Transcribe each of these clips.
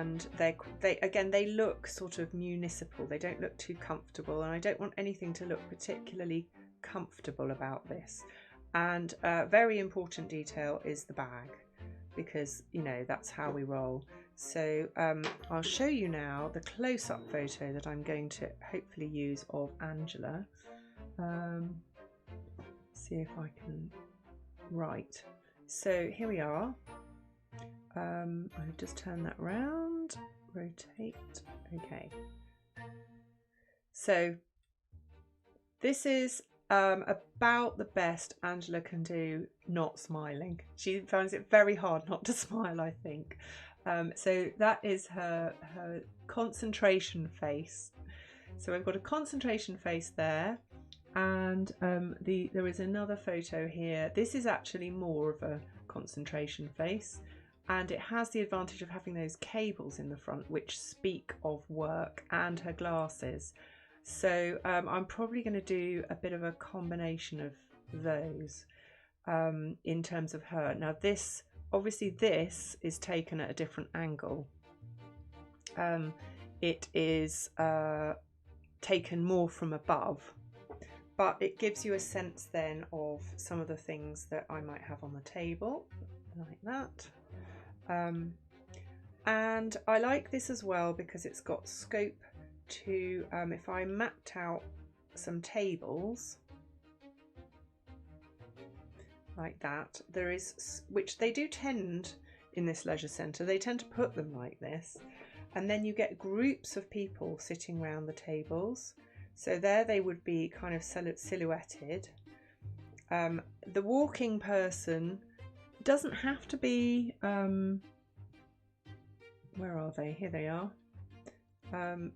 and they look sort of municipal. They don't look too comfortable, and I don't want anything to look particularly comfortable about this. And very important detail is the bag, because you know that's how we roll. So I'll show you now the close-up photo that I'm going to hopefully use of Angela. See if I can. Right, so here we are. I'll just turn that round, rotate. Okay, so this is about the best Angela can do not smiling. She finds it very hard not to smile, I think. So that is her concentration face. So I've got a concentration face there, and there is another photo here. This is actually more of a concentration face, and it has the advantage of having those cables in the front which speak of work, and her glasses. So I'm probably going to do a bit of a combination of those in terms of her. Now this, obviously this is taken at a different angle. It is taken more from above, but it gives you a sense then of some of the things that I might have on the table, like that. And I like this as well because it's got scope to, if I mapped out some tables like that, there is, which they do tend in this leisure centre, they tend to put them like this, and then you get groups of people sitting around the tables. So there they would be kind of silhouetted. The walking person doesn't have to be, where are they? Here they are.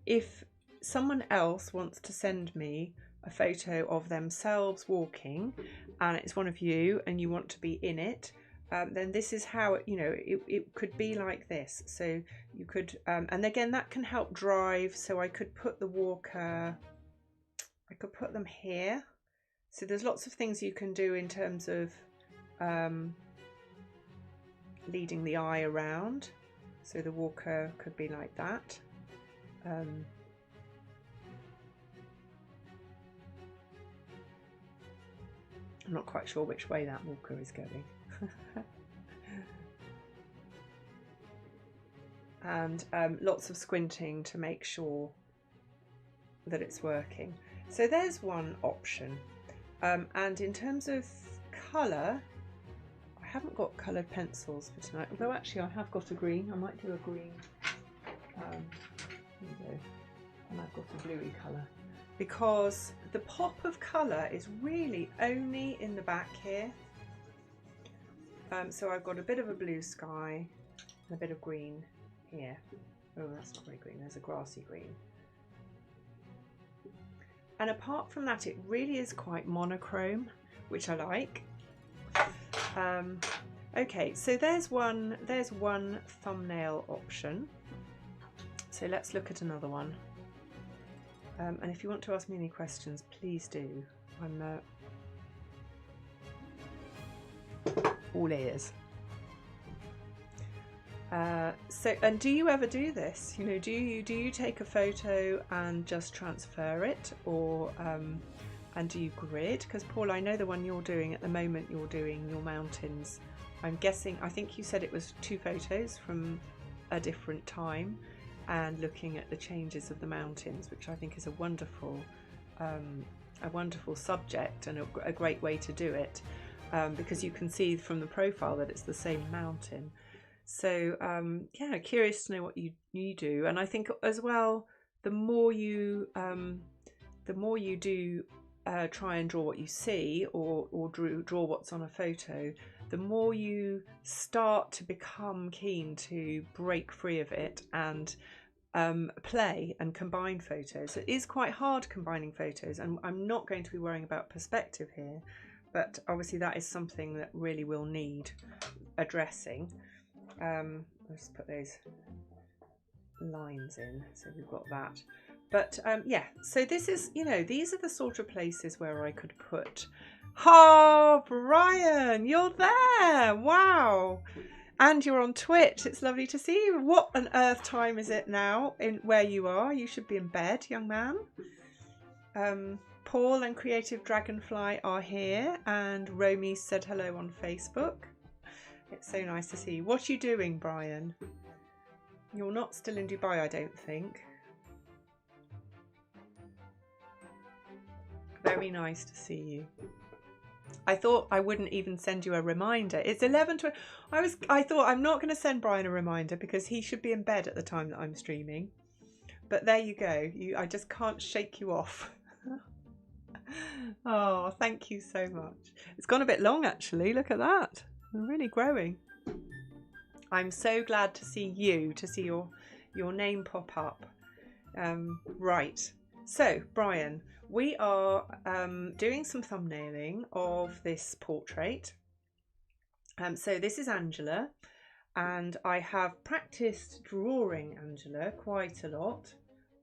If someone else wants to send me a photo of themselves walking, and it's one of you and you want to be in it, then this is how it, you know, it could be like this. So you could, and again that can help drive. So I could put the walker, I could put them here. So there's lots of things you can do in terms of leading the eye around. So the walker could be like that. I'm not quite sure which way that walker is going. And lots of squinting to make sure that it's working. So there's one option. And in terms of colour, I haven't got coloured pencils for tonight, although actually I have got a green. I might do a green. There we go. And I've got a bluey colour, because the pop of colour is really only in the back here. So I've got a bit of a blue sky and a bit of green here. Oh, that's not very green, there's a grassy green. And apart from that, it really is quite monochrome, which I like. Okay, so there's one thumbnail option. So let's look at another one. And if you want to ask me any questions, please do. I'm all ears. So, and do you ever do this? You know, do you take a photo and just transfer it, or and do you grid? Because Paul, I know the one you're doing at the moment, you're doing your mountains. I'm guessing, I think you said it was 2 photos from a different time, and looking at the changes of the mountains, which I think is a wonderful subject and a great way to do it, because you can see from the profile that it's the same mountain. So yeah, curious to know what you do. And I think as well, the more you do try and draw what you see, or draw what's on a photo, the more you start to become keen to break free of it and play and combine photos. It is quite hard combining photos, and I'm not going to be worrying about perspective here, but obviously that is something that really will need addressing. Let's put those lines in, so we've got that. But yeah, so this is, you know, these are the sort of places where I could put. Oh, Brian, you're there! Wow. And you're on Twitch. It's lovely to see you. What on earth time is it now in where you are? You should be in bed, young man. Paul and Creative Dragonfly are here, and Romy said hello on Facebook. It's so nice to see you. What are you doing, Brian? You're not still in Dubai, I don't think. Very nice to see you. I thought I wouldn't even send you a reminder. It's 11:20. I thought I'm not going to send Brian a reminder because he should be in bed at the time that I'm streaming. But there you go. I just can't shake you off. Oh, thank you so much. It's gone a bit long actually. Look at that. I'm really growing. I'm so glad to see you, to see your name pop up. Right. So, Brian, we are doing some thumbnailing of this portrait. So this is Angela, and I have practiced drawing Angela quite a lot.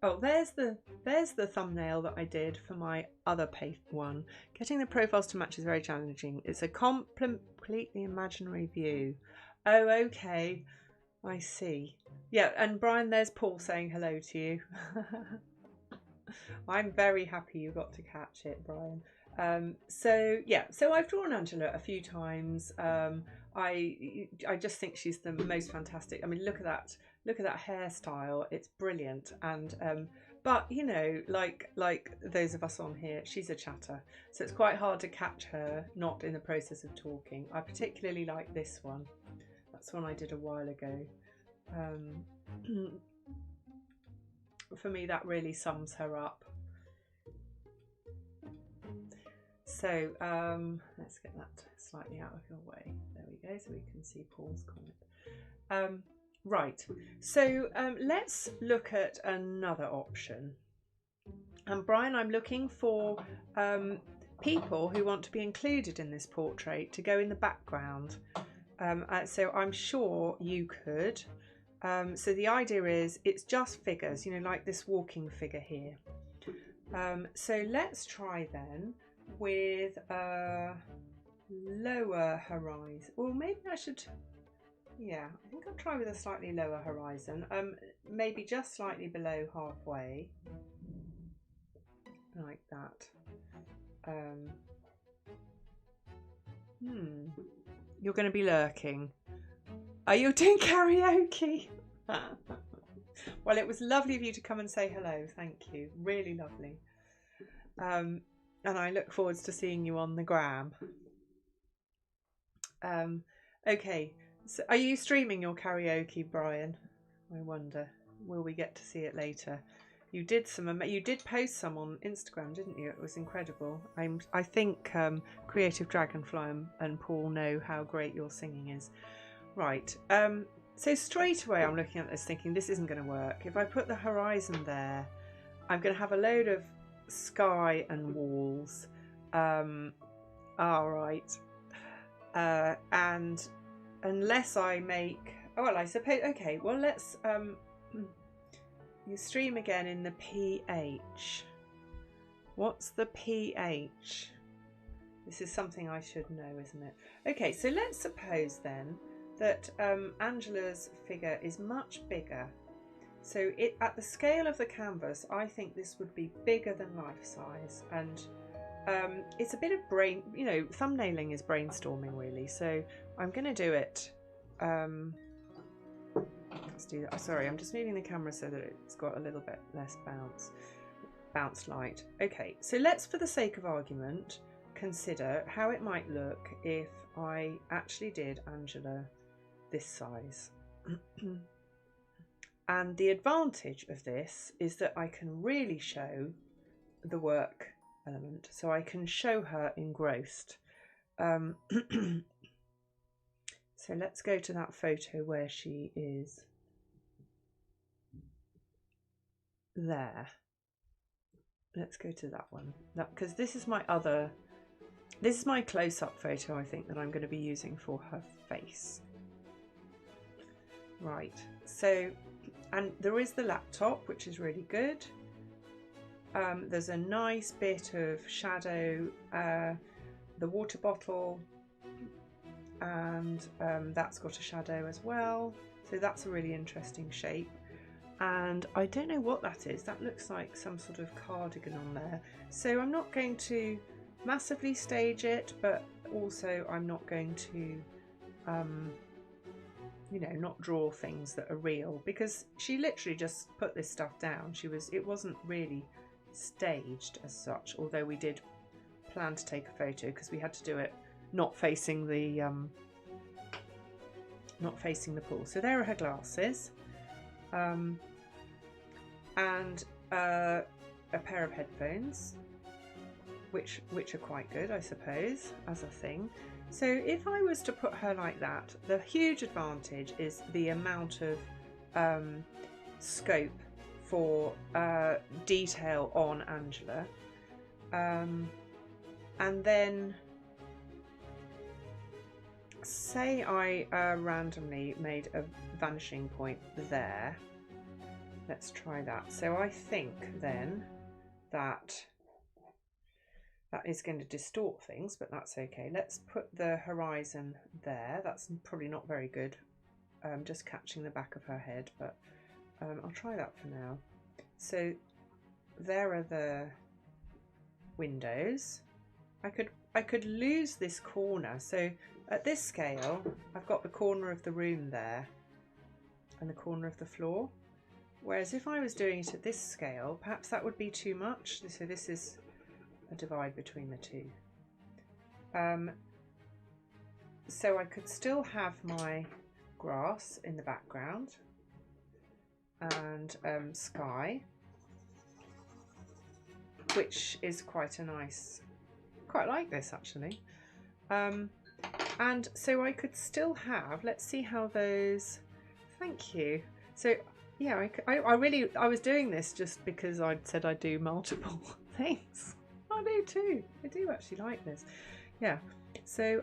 Oh, there's the thumbnail that I did for my other one. Getting the profiles to match is very challenging. It's a completely imaginary view. Oh, okay. I see. Yeah, and Brian, there's Paul saying hello to you. I'm very happy you got to catch it, Brian. So I've drawn Angela a few times. I just think she's the most fantastic. I mean, look at that hairstyle. It's brilliant. And but you know, like those of us on here, she's a chatter, so it's quite hard to catch her not in the process of talking. I particularly like this one. That's one I did a while ago. For me, that really sums her up. So let's get that slightly out of your way. There we go, so we can see Paul's comment. Right, so let's look at another option. And Brian, I'm looking for people who want to be included in this portrait to go in the background. So I'm sure you could. So the idea is it's just figures, you know, like this walking figure here. So let's try then with a lower horizon. Well, maybe I should, yeah, I think I'll try with a slightly lower horizon. Maybe just slightly below halfway, like that. You're going to be lurking. Are you doing karaoke? Well, it was lovely of you to come and say hello. Thank you. Really lovely. And I look forward to seeing you on the gram. Okay. So are you streaming your karaoke, Brian? I wonder. Will we get to see it later? You did post some on Instagram, didn't you? It was incredible. I think Creative Dragonfly and Paul know how great your singing is. Right. So straight away I'm looking at this thinking this isn't going to work. If I put the horizon there, I'm going to have a load of sky and walls. All right. And unless I make, oh, well, I suppose, okay, well, let's, you stream again in the PH. What's the PH? This is something I should know, isn't it? Okay, so let's suppose then that Angela's figure is much bigger. So at the scale of the canvas, I think this would be bigger than life size. And it's a bit of thumbnailing is brainstorming really. So I'm going to do it. Let's do that. Oh, sorry, I'm just moving the camera so that it's got a little bit less bounce light. Okay, so let's, for the sake of argument, consider how it might look if I actually did Angela this size. And the advantage of this is that I can really show the work element, so I can show her engrossed. So let's go to that photo where she is there. Let's go to that one, because this is my close-up photo, I think, that I'm going to be using for her face. Right, so, and there is the laptop, which is really good. There's a nice bit of shadow, the water bottle, and that's got a shadow as well, so that's a really interesting shape. And I don't know what that is. That looks like some sort of cardigan on there, so I'm not going to massively stage it, but also I'm not going to you know, not draw things that are real, because she literally just put this stuff down. It wasn't really staged as such, although we did plan to take a photo because we had to do it not facing the pool. So there are her glasses, and a pair of headphones, which are quite good, I suppose, as a thing. So if I was to put her like that, the huge advantage is the amount of scope for detail on Angela. And then say I randomly made a vanishing point there. Let's try that. So I think then that is going to distort things, but that's okay. Let's put the horizon there. That's probably not very good, just catching the back of her head, but I'll try that for now. So there are the windows. I could lose this corner. So at this scale, I've got the corner of the room there and the corner of the floor. Whereas if I was doing it at this scale, perhaps that would be too much. So this is a divide between the two. So I could still have my grass in the background and sky, which is quite a nice, quite like this actually. And so I could still have, let's see how those, thank you. So yeah, I was doing this just because I'd said I'd do multiple things. I do too. I do actually like this. Yeah. So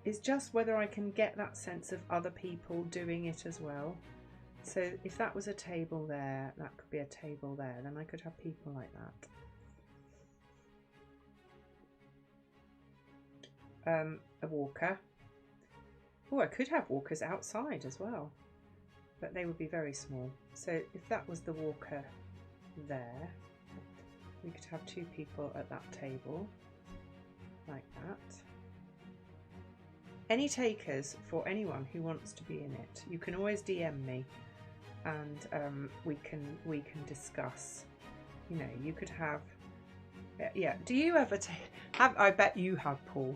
it's just whether I can get that sense of other people doing it as well. So if that was a table there, that could be a table there, then I could have people like that. A walker. Oh, I could have walkers outside as well, but they would be very small. So if that was the walker there, we could have two people at that table, like that. Any takers for anyone who wants to be in it, you can always DM me, and we can discuss. You know, you could have, yeah. Do you ever have? I bet you have, Paul.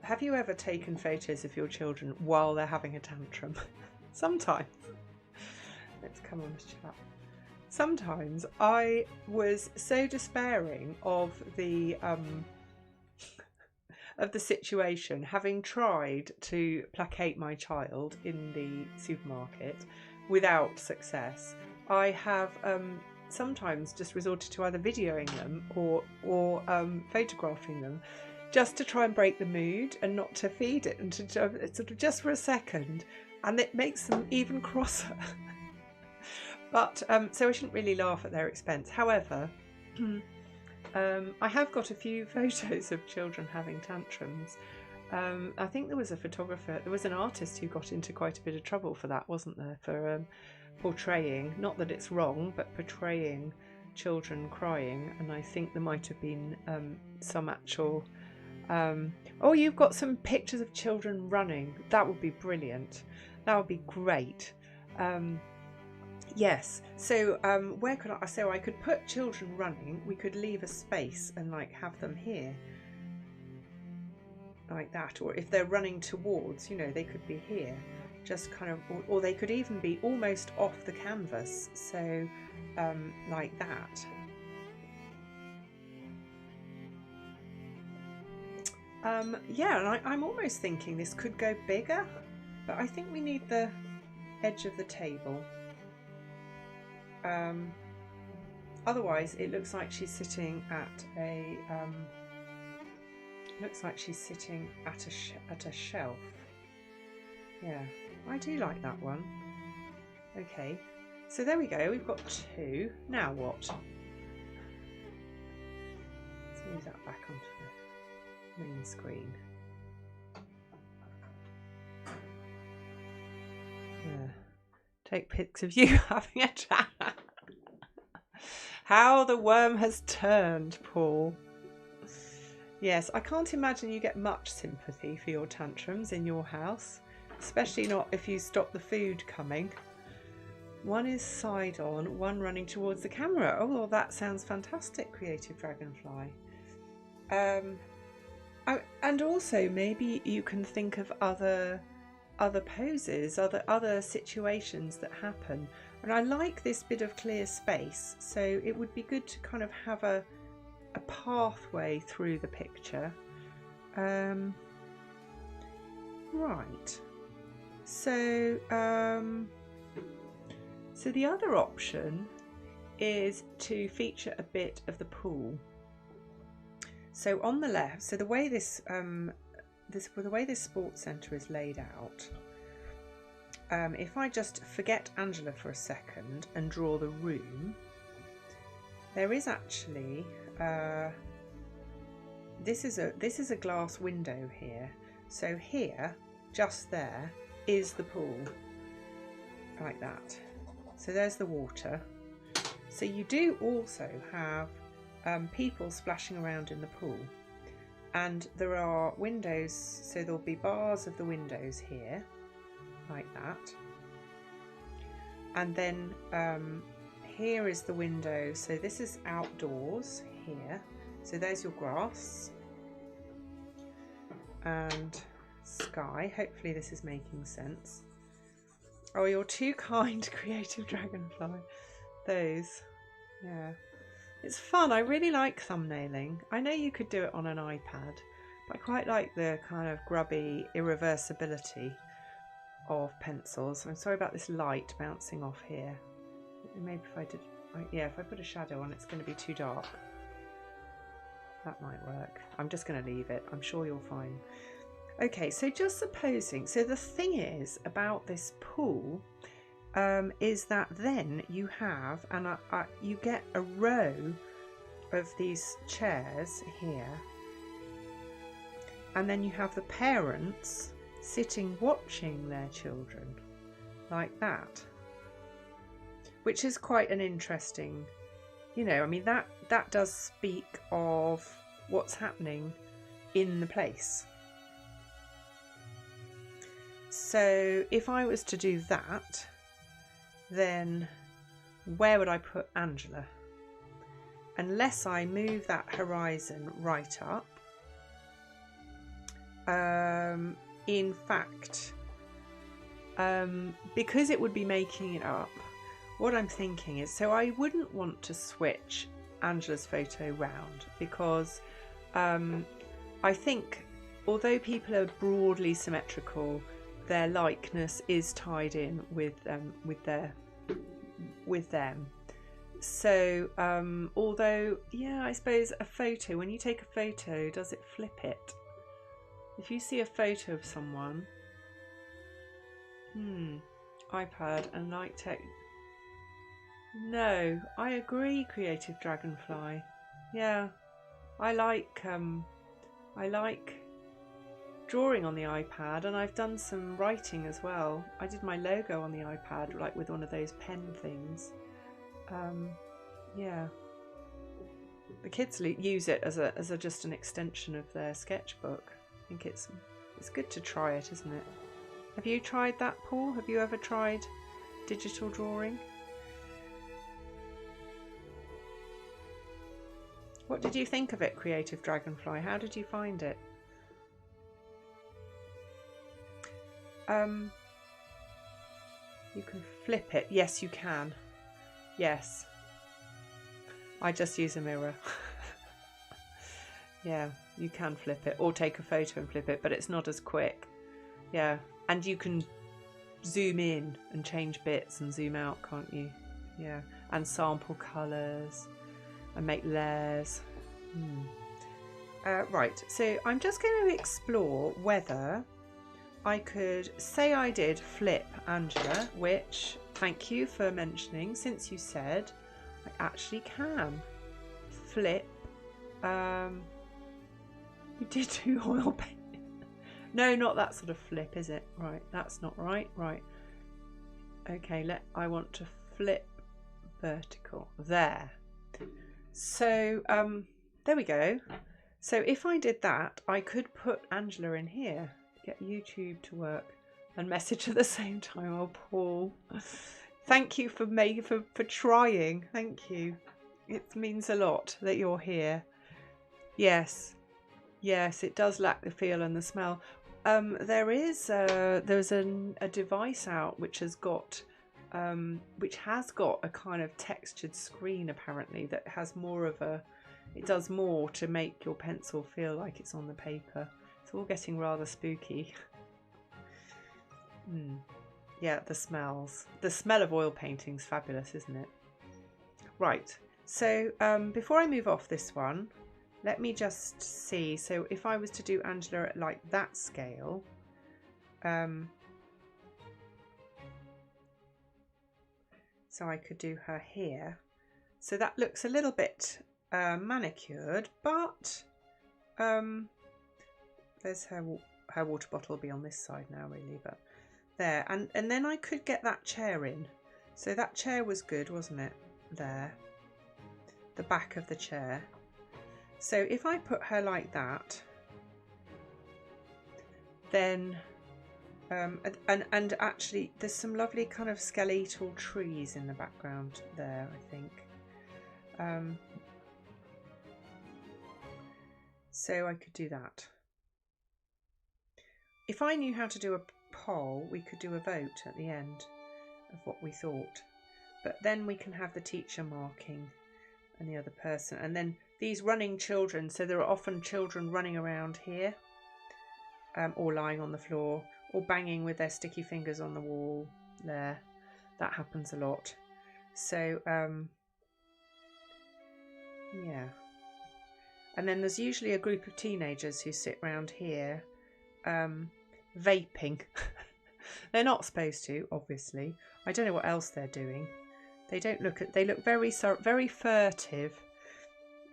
Have you ever taken photos of your children while they're having a tantrum? Sometimes. Let's come on to chat. Sometimes I was so despairing of the situation, having tried to placate my child in the supermarket without success. I have sometimes just resorted to either videoing them or photographing them, just to try and break the mood and not to feed it, and to sort of just for a second, and it makes them even crosser. But so I shouldn't really laugh at their expense. However, I have got a few photos of children having tantrums. I think there was a photographer, there was an artist who got into quite a bit of trouble for that, wasn't there? For portraying, not that it's wrong, but portraying children crying. And I think there might have been some actual... oh, you've got some pictures of children running. That would be brilliant. That would be great. Yes, so where could I, so I could put children running, we could leave a space and like have them here, like that, or if they're running towards, you know, they could be here, just kind of, or they could even be almost off the canvas, so like that. Yeah, and I'm almost thinking this could go bigger, but I think we need the edge of the table. Otherwise it looks like she's sitting at a at a shelf. Yeah, I do like that one. Okay, so there we go, we've got two. Now what? Let's move that back onto the main screen. Take pics of you having a chat. How the worm has turned, Paul. Yes, I can't imagine you get much sympathy for your tantrums in your house, especially not if you stop the food coming. One is side on, one running towards the camera. Oh, well, that sounds fantastic, Creative Dragonfly. And also maybe you can think of other poses, other situations that happen. And I like this bit of clear space, so it would be good to kind of have a pathway through the picture. Right. So the other option is to feature a bit of the pool. So on the left, so the way this sports centre is laid out, if I just forget Angela for a second and draw the room, there is actually this is a glass window here. So here, just there, is the pool, like that. So there's the water. So you do also have people splashing around in the pool, and there are windows, so there'll be bars of the windows here, like that. And then here is the window, so this is outdoors here. So there's your grass and sky. Hopefully this is making sense. Oh, you're too kind, Creative Dragonfly. Those, yeah. It's fun. I really like thumbnailing. I know you could do it on an iPad, but I quite like the kind of grubby irreversibility of pencils. I'm sorry about this light bouncing off here. Maybe if I did, yeah, if I put a shadow on, it's going to be too dark. That might work. I'm just going to leave it. I'm sure you're fine. Okay, so just supposing, so the thing is about this pool is that then you have, and you get a row of these chairs here, and then you have the parents sitting watching their children like that, which is quite an interesting, you know, I mean that does speak of what's happening in the place. So if I was to do that, then where would I put Angela? Unless I move that horizon right up. In fact, because it would be making it up, what I'm thinking is, so I wouldn't want to switch Angela's photo round, because I think although people are broadly symmetrical, their likeness is tied in with them. So although, yeah, I suppose a photo, when you take a photo, does it flip it? If you see a photo of someone, iPad and like tech. No, I agree, Creative Dragonfly. Yeah, I like drawing on the iPad, and I've done some writing as well. I did my logo on the iPad, like with one of those pen things. Yeah, the kids use it as just an extension of their sketchbook. I think it's good to try it, isn't it? Have you tried that, Paul? Have you ever tried digital drawing? What did you think of it, Creative Dragonfly? How did you find it? You can flip it. Yes, you can. Yes. I just use a mirror. Yeah, you can flip it, or take a photo and flip it, but it's not as quick. Yeah, and you can zoom in and change bits and zoom out, can't you? Yeah, and sample colours and make layers. Right, so I'm just going to explore whether I could, say I did flip Angela, which, thank you for mentioning, since you said I actually can flip. You did do oil paint. No, not that sort of flip, is it? Right, that's not right. Right. Okay, I want to flip vertical there. So there we go. So if I did that, I could put Angela in here, get YouTube to work and message at the same time. Oh, Paul, thank you for trying. Thank you. It means a lot that you're here. Yes, yes, it does lack the feel and the smell. There's a device out which has got a kind of textured screen apparently that has more of a, it does more to make your pencil feel like it's on the paper. It's all getting rather spooky. Yeah, the smells. The smell of oil painting's fabulous, isn't it? Right, so before I move off this one, let me just see. So if I was to do Angela at like that scale, so I could do her here. So that looks a little bit manicured, but there's her water bottle will be on this side now really, but there. And then I could get that chair in. So that chair was good, wasn't it? There. The back of the chair. So if I put her like that, then and actually there's some lovely kind of skeletal trees in the background there, I think. So I could do that. If I knew how to do a poll, we could do a vote at the end of what we thought, but then we can have the teacher marking and the other person, and then these running children, so there are often children running around here, or lying on the floor, or banging with their sticky fingers on the wall there. That happens a lot. So yeah, and then there's usually a group of teenagers who sit round here vaping. They're not supposed to, obviously. I don't know what else they're doing. They don't look at, they look very furtive.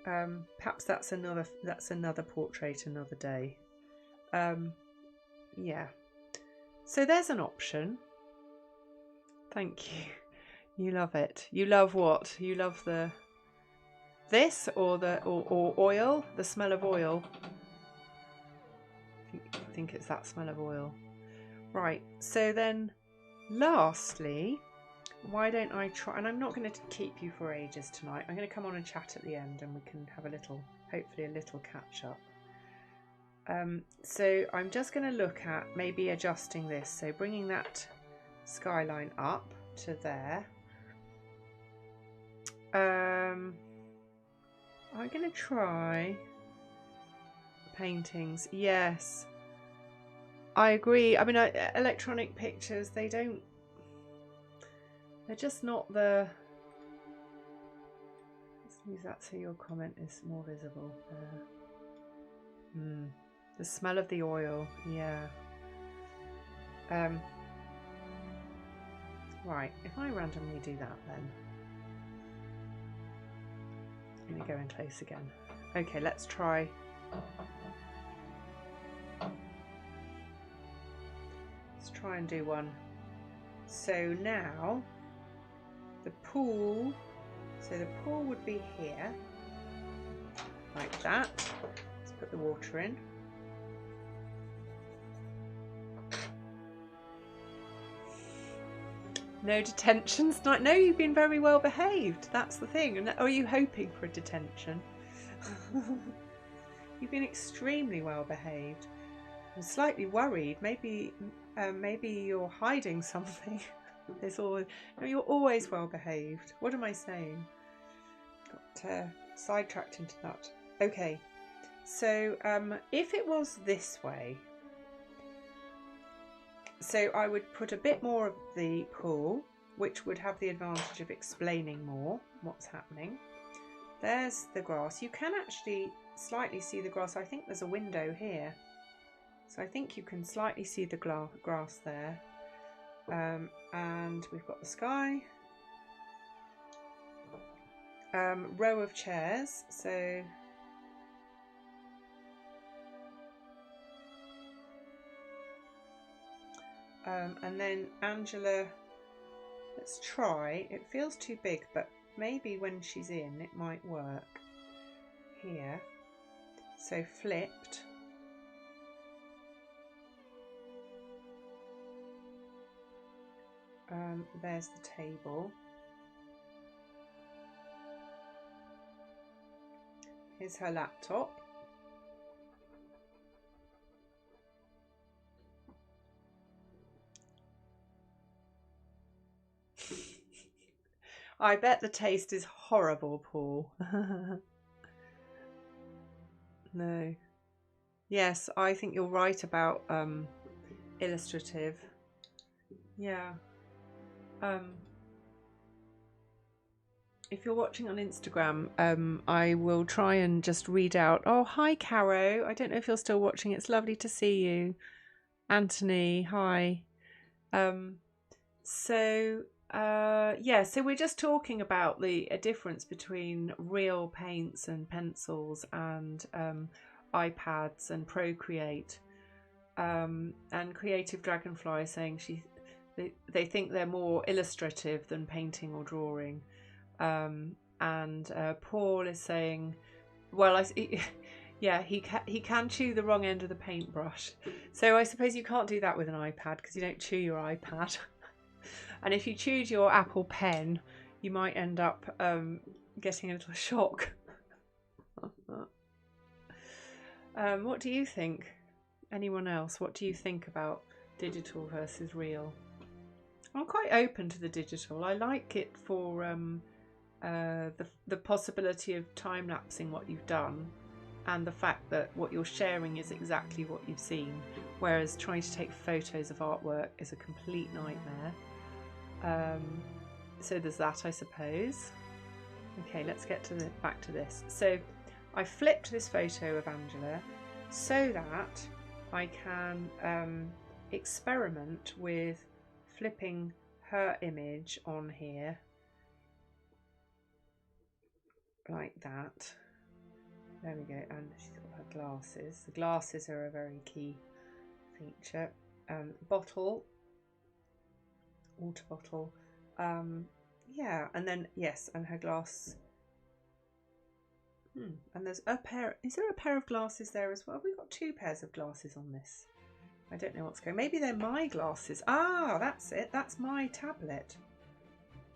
Perhaps that's another portrait another day. Yeah, so there's an option. Thank you. You love it. You love what? You love this or oil? The smell of oil. I think it's that smell of oil. Right, so then lastly, why don't I try, and I'm not going to keep you for ages tonight, I'm going to come on and chat at the end and we can have a little, hopefully a little catch up. So I'm just going to look at maybe adjusting this, so bringing that skyline up to there. I'm going to try paintings. Yes, I agree. I mean, electronic pictures, they're just not the, let's use that so your comment is more visible. The smell of the oil, yeah. Right, if I randomly do that then. Let me go in close again. Okay, let's try. Let's try and do one. So now, the pool, so the pool would be here, like that. Let's put the water in. No detentions tonight. No, you've been very well behaved. That's the thing. And are you hoping for a detention? You've been extremely well behaved. I'm slightly worried. Maybe you're hiding something. There's always, no, you're always well behaved. What am I saying? Got sidetracked into that. Okay, so if it was this way, so I would put a bit more of the pool, which would have the advantage of explaining more what's happening. There's the grass. You can actually slightly see the grass. I think there's a window here, so I think you can slightly see the grass there. And we've got the sky. Row of chairs, so and then Angela Let's try. It feels too big, but maybe when she's in it might work. Here. So flipped. There's the table. Here's her laptop. I bet the taste is horrible, Paul. No. Yes, I think you're right about illustrative. Yeah. If you're watching on Instagram, I will try and just read out. Oh, hi, Caro. I don't know if you're still watching. It's lovely to see you. Anthony, hi. So we're just talking about the difference between real paints and pencils and iPads and Procreate. And Creative Dragonfly saying they think they're more illustrative than painting or drawing. And Paul is saying, well, yeah, he can chew the wrong end of the paintbrush. So I suppose you can't do that with an iPad because you don't chew your iPad. And if you chewed your Apple Pen, you might end up getting a little shock. What do you think? Anyone else? What do you think about digital versus real? I'm quite open to the digital. I like it for the possibility of time-lapsing what you've done and the fact that what you're sharing is exactly what you've seen, whereas trying to take photos of artwork is a complete nightmare. So there's that, I suppose. Okay, let's get to back to this. So I flipped this photo of Angela so that I can experiment with flipping her image on here like that. There we go. And she's got her glasses. The glasses are a very key feature. Bottle, water bottle. Yeah, and then yes, and her glass. And there's a pair. Is there a pair of glasses there as well? We've got two pairs of glasses on this. I don't know what's going. Maybe they're my glasses. Ah, that's it. That's my tablet.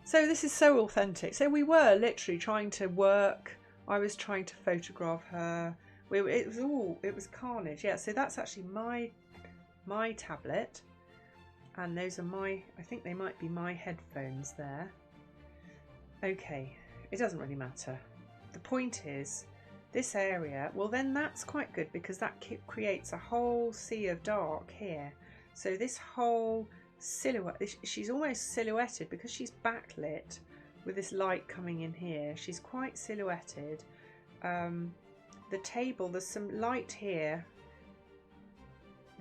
So this is so authentic. So we were literally trying to work. I was trying to photograph her. It was carnage. Yeah. So that's actually my tablet, and those are my. I think they might be my headphones there. Okay, it doesn't really matter. The point is, this area, well then that's quite good because that creates a whole sea of dark here. So this whole silhouette, she's almost silhouetted because she's backlit with this light coming in here. She's quite silhouetted. The table, there's some light here,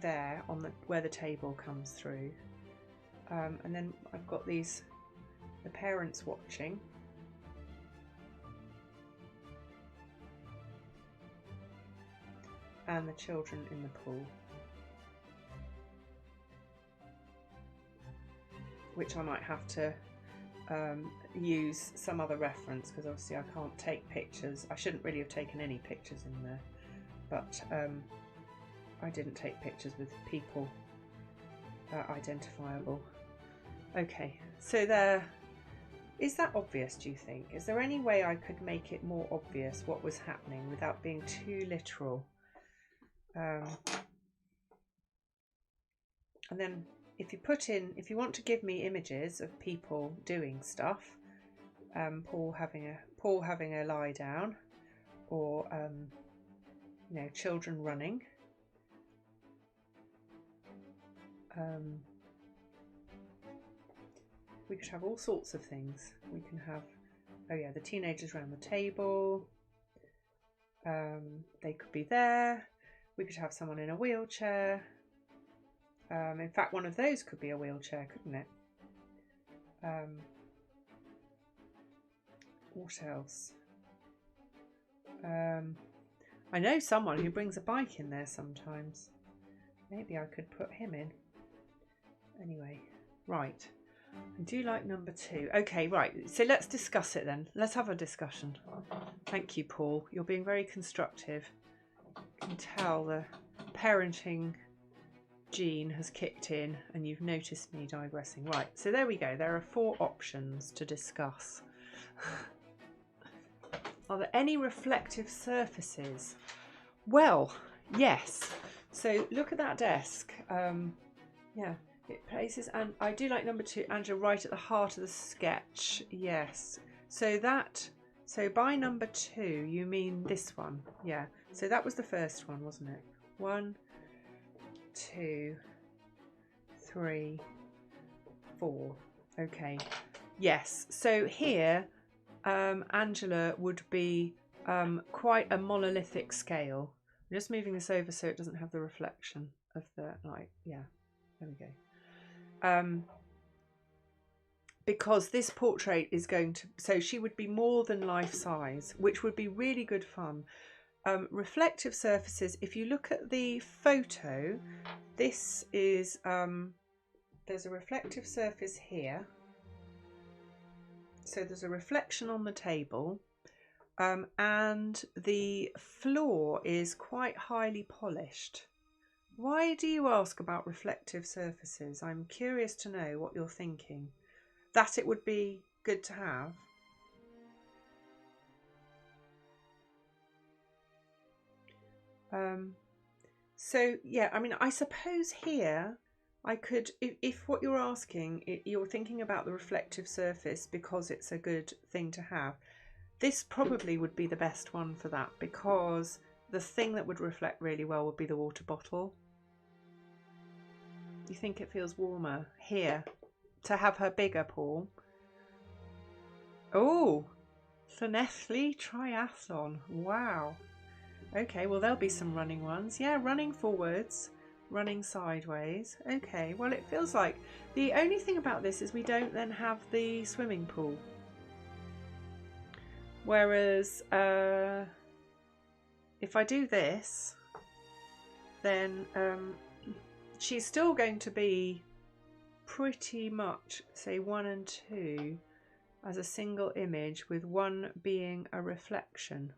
there on where the table comes through. And then I've got the parents watching. And the children in the pool, which I might have to use some other reference because obviously I can't take pictures. I shouldn't really have taken any pictures in there, but I didn't take pictures with people identifiable. Okay, so there. Is that obvious, do you think? Is there any way I could make it more obvious what was happening without being too literal? And then if you want to give me images of people doing stuff, Paul having a lie down, or children running, we could have all sorts of things. We can have, oh yeah, the teenagers around the table. They could be there. We could have someone in a wheelchair. In fact, one of those could be a wheelchair, couldn't it? What else? I know someone who brings a bike in there sometimes. Maybe I could put him in. Anyway, right. I do like number 2. Okay, right. So let's discuss it then. Let's have a discussion. Thank you, Paul. You're being very constructive. You can tell the parenting gene has kicked in and you've noticed me digressing. Right, so there we go. There are 4 options to discuss. Are there any reflective surfaces? Well, yes. So look at that desk. Yeah. It places, and I do like number 2, Angela, right at the heart of the sketch. Yes. So by number 2, you mean this one. Yeah. So that was the first one, wasn't it? 1, 2, 3, 4. Okay. Yes. So here, Angela would be quite a monolithic scale. I'm just moving this over so it doesn't have the reflection of the light. Yeah. There we go. Because this portrait is going to, so she would be more than life size, which would be really good fun. Reflective surfaces, if you look at the photo, this is, there's a reflective surface here. So there's a reflection on the table, and the floor is quite highly polished. Why do you ask about reflective surfaces? I'm curious to know what you're thinking. That it would be good to have. So yeah, I mean, I suppose here I could, if what you're asking, you're thinking about the reflective surface because it's a good thing to have, this probably would be the best one for that, because the thing that would reflect really well would be the water bottle. You think it feels warmer here to have her bigger, Paul? Oh, Llanelli Triathlon. Wow. Okay, well, there'll be some running ones. Yeah, running forwards, running sideways. Okay, well, it feels like the only thing about this is we don't then have the swimming pool. Whereas if I do this, then she's still going to be pretty much, say, 1 and 2 as a single image, with 1 being a reflection.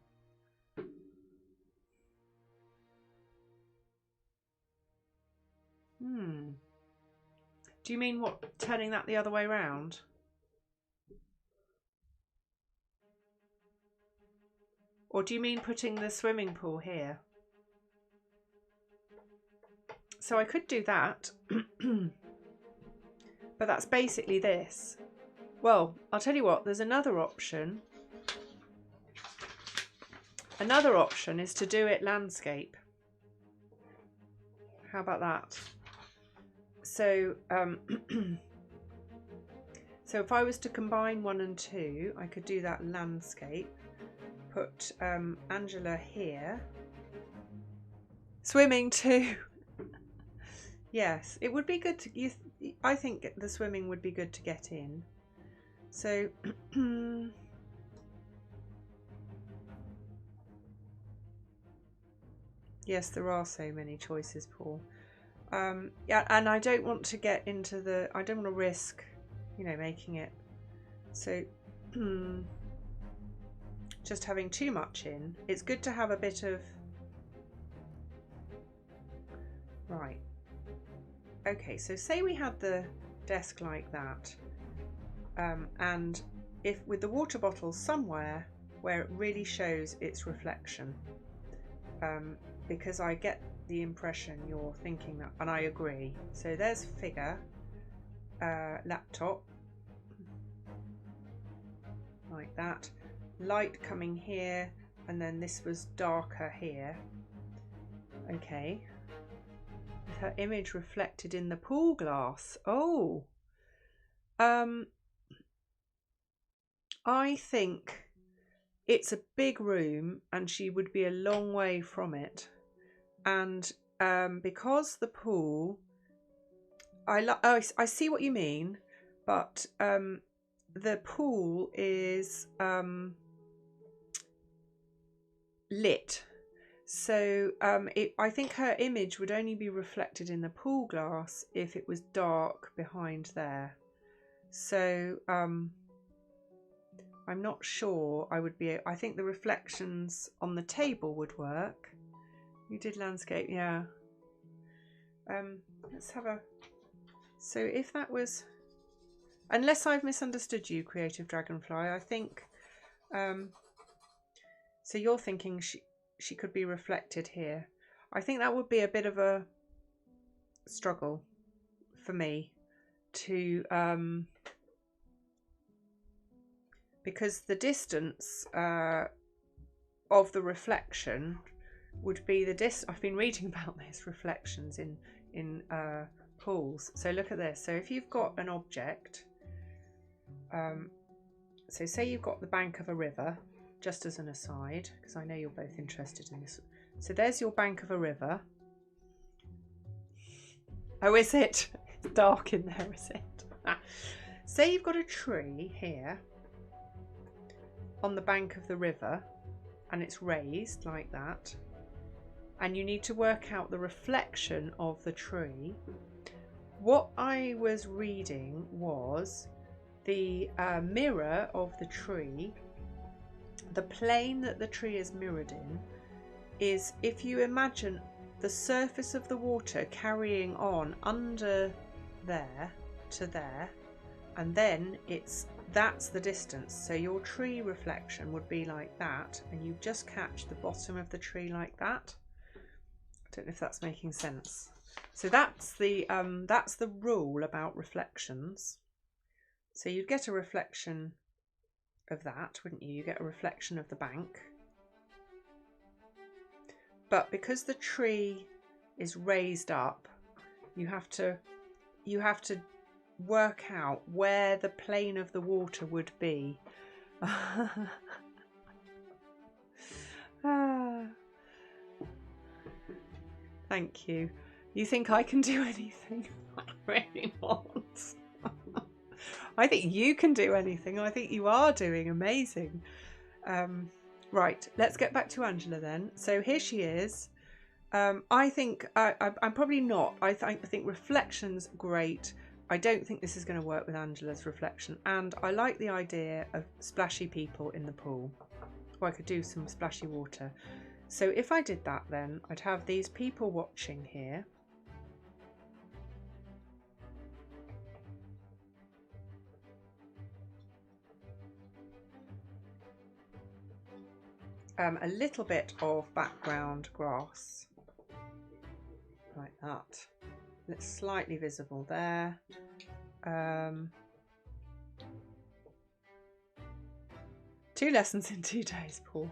Do you mean what, turning that the other way around? Or do you mean putting the swimming pool here? So I could do that, but that's basically this. Well, I'll tell you what, there's another option. Another option is to do it landscape. How about that? So, so if I was to combine 1 and 2, I could do that landscape. Put Angela here. Swimming too. Yes, it would be good to. I think the swimming would be good to get in. So. Yes, there are so many choices, Paul. Yeah, and I don't want to get into the. I don't want to risk, making it. So. Just having too much in. It's good to have a bit of. Right. Okay, so say we had the desk like that, and if with the water bottle somewhere where it really shows its reflection, because I get the impression you're thinking that, and I agree. So there's figure, laptop, like that, light coming here, and then this was darker here. Okay. With her image reflected in the pool glass. Oh. I think it's a big room and she would be a long way from it. And because the pool, I see what you mean, but the pool is lit. So I think her image would only be reflected in the pool glass if it was dark behind there. So I'm not sure I think the reflections on the table would work. You did landscape, yeah. Let's have a, so if that was, unless I've misunderstood you, Creative Dragonfly, I think, so you're thinking she could be reflected here. I think that would be a bit of a struggle for me to, because the distance of the reflection would be the I've been reading about this, reflections in pools. So look at this. So if you've got an object, so say you've got the bank of a river, just as an aside, because I know you're both interested in this. So there's your bank of a river. Oh, is it? It's dark in there, is it? Say you've got a tree here on the bank of the river and it's raised like that, and you need to work out the reflection of the tree. What I was reading was the mirror of the tree, the plane that the tree is mirrored in, is if you imagine the surface of the water carrying on under there to there, and then that's the distance. So your tree reflection would be like that, and you just catch the bottom of the tree like that. I don't know if that's making sense. So that's the rule about reflections. So you'd get a reflection of that, wouldn't you? You get a reflection of the bank. But because the tree is raised up, you have to work out where the plane of the water would be. Thank you. You think I can do anything? I really not. I think you can do anything. I think you are doing amazing. Right, let's get back to Angela then. So here she is. I think I'm probably not. I think reflection's great. I don't think this is going to work with Angela's reflection, and I like the idea of splashy people in the pool. Or I could do some splashy water. So if I did that, then I'd have these people watching here. A little bit of background grass, like that. It's slightly visible there. 2 lessons in 2 days, Paul.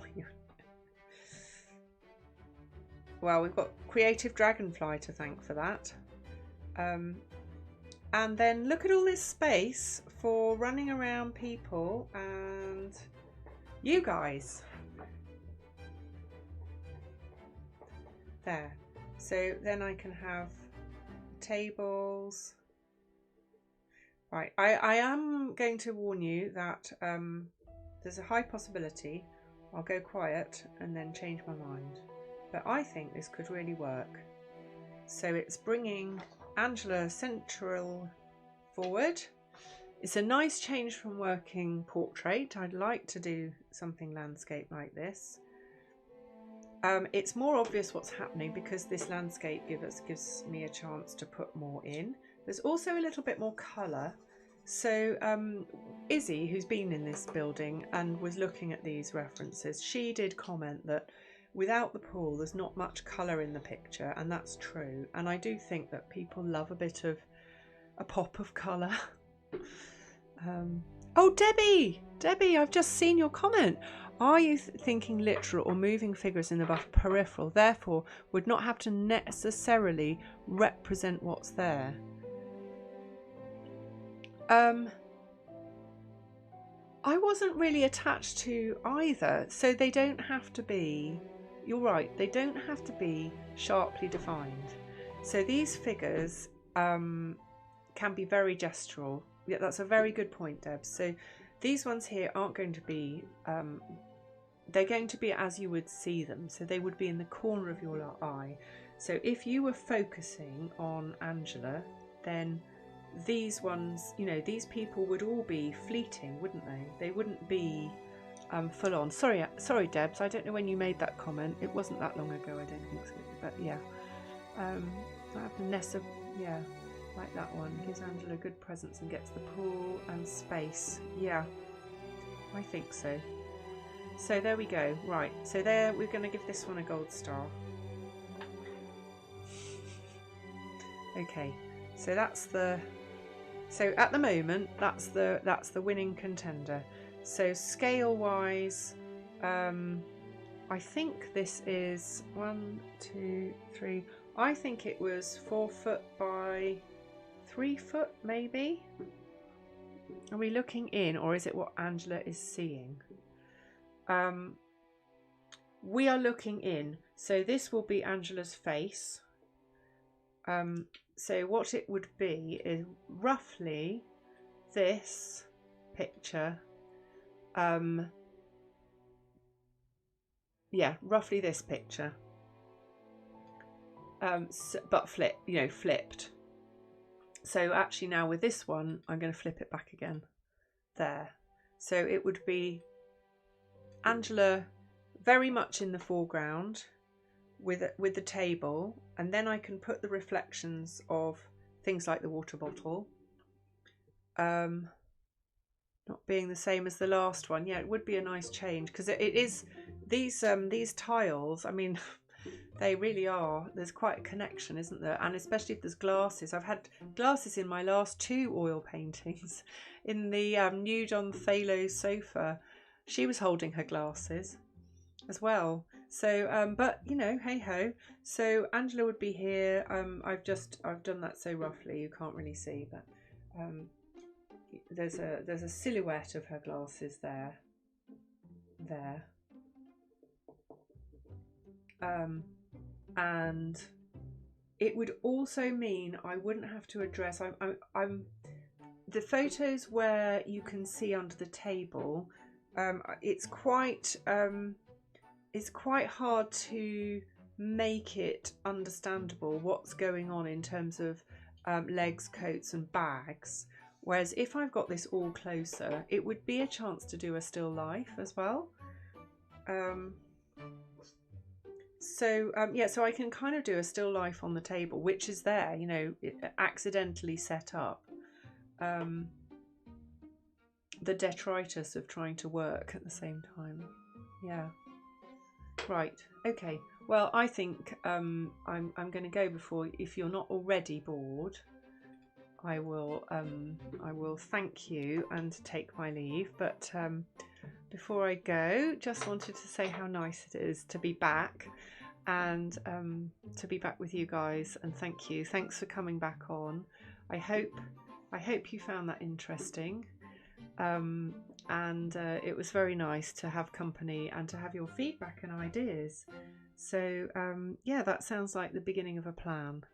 Well, we've got Creative Dragonfly to thank for that. And then look at all this space for running around people and you guys. There. So then I can have tables. Right, I am going to warn you that there's a high possibility I'll go quiet and then change my mind. But I think this could really work. So it's bringing Angela central forward. It's a nice change from working portrait. I'd like to do something landscape like this. It's more obvious what's happening because this landscape gives me a chance to put more in. There's also a little bit more colour. So Izzy, who's been in this building and was looking at these references, she did comment that without the pool there's not much colour in the picture, and that's true. And I do think that people love a bit of a pop of colour. Oh, Debbie, I've just seen your comment. Are you thinking literal or moving figures in the buff peripheral, therefore would not have to necessarily represent what's there? I wasn't really attached to either, so they don't have to be, you're right, they don't have to be sharply defined. So these figures can be very gestural. Yeah, that's a very good point, Deb. So these ones here aren't going to be, they're going to be as you would see them. So they would be in the corner of your eye. So if you were focusing on Angela, then these ones, you know, these people would all be fleeting, wouldn't they? They wouldn't be full on. Sorry, Debs, I don't know when you made that comment. It wasn't that long ago, I don't think so. But yeah, I have Vanessa, yeah, like that one. Gives Angela good presence and gets the pool and space. Yeah, I think so. So there we go. Right, so there, we're going to give this one a gold star. Okay, so that's the, so at the moment that's the winning contender. So scale wise, I think this is 1, 2, 3. I think it was 4 foot by 3 foot, maybe. Are we looking in, or is it what Angela is seeing? We are looking in, so this will be Angela's face. So what it would be is roughly this picture. Yeah, roughly this picture. But flipped. So actually now with this one, I'm going to flip it back again. There. So it would be Angela very much in the foreground with the table, and then I can put the reflections of things like the water bottle. Not being the same as the last one. Yeah, it would be a nice change, because it is these tiles, I mean, they really are, there's quite a connection, isn't there? And especially if there's glasses. I've had glasses in my last 2 oil paintings. In the nude on Phalo's sofa, she was holding her glasses as well. So but you know, hey ho. So Angela would be here. I've done that so roughly you can't really see, but there's a silhouette of her glasses there. And it would also mean I wouldn't have to address. I'm the photos where you can see under the table. It's quite hard to make it understandable what's going on in terms of legs, coats and bags. Whereas if I've got this all closer, it would be a chance to do a still life as well. So I can kind of do a still life on the table, which is there, you know, accidentally set up. The detritus of trying to work at the same time. Yeah. Right. Okay. Well, I think I'm going to go before, if you're not already bored. I will thank you and take my leave. But before I go, just wanted to say how nice it is to be back, and to be back with you guys. And thank you. Thanks for coming back on. I hope you found that interesting. And it was very nice to have company and to have your feedback and ideas. So yeah, that sounds like the beginning of a plan.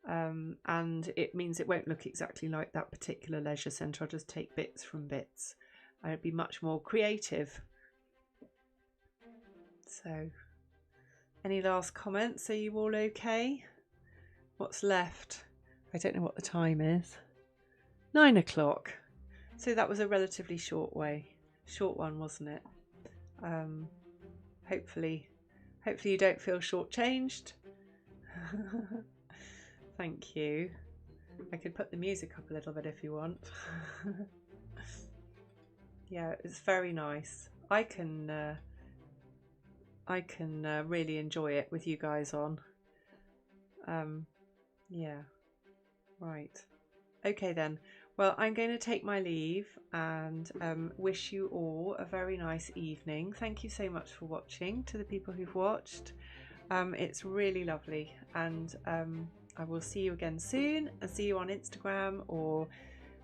And it means it won't look exactly like that particular leisure centre. I'll just take bits from bits. I'd be much more creative. So, any last comments? Are you all okay? What's left? I don't know what the time is. 9 o'clock. So that was a relatively short one, wasn't it? Hopefully you don't feel shortchanged. Thank you. I could put the music up a little bit if you want. Yeah, it's very nice. I can really enjoy it with you guys on. Yeah. Right. Okay then. Well, I'm going to take my leave and wish you all a very nice evening. Thank you so much for watching, to the people who've watched. It's really lovely, and I will see you again soon, and see you on Instagram or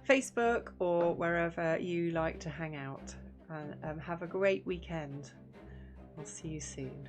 Facebook or wherever you like to hang out. And have a great weekend. I'll see you soon.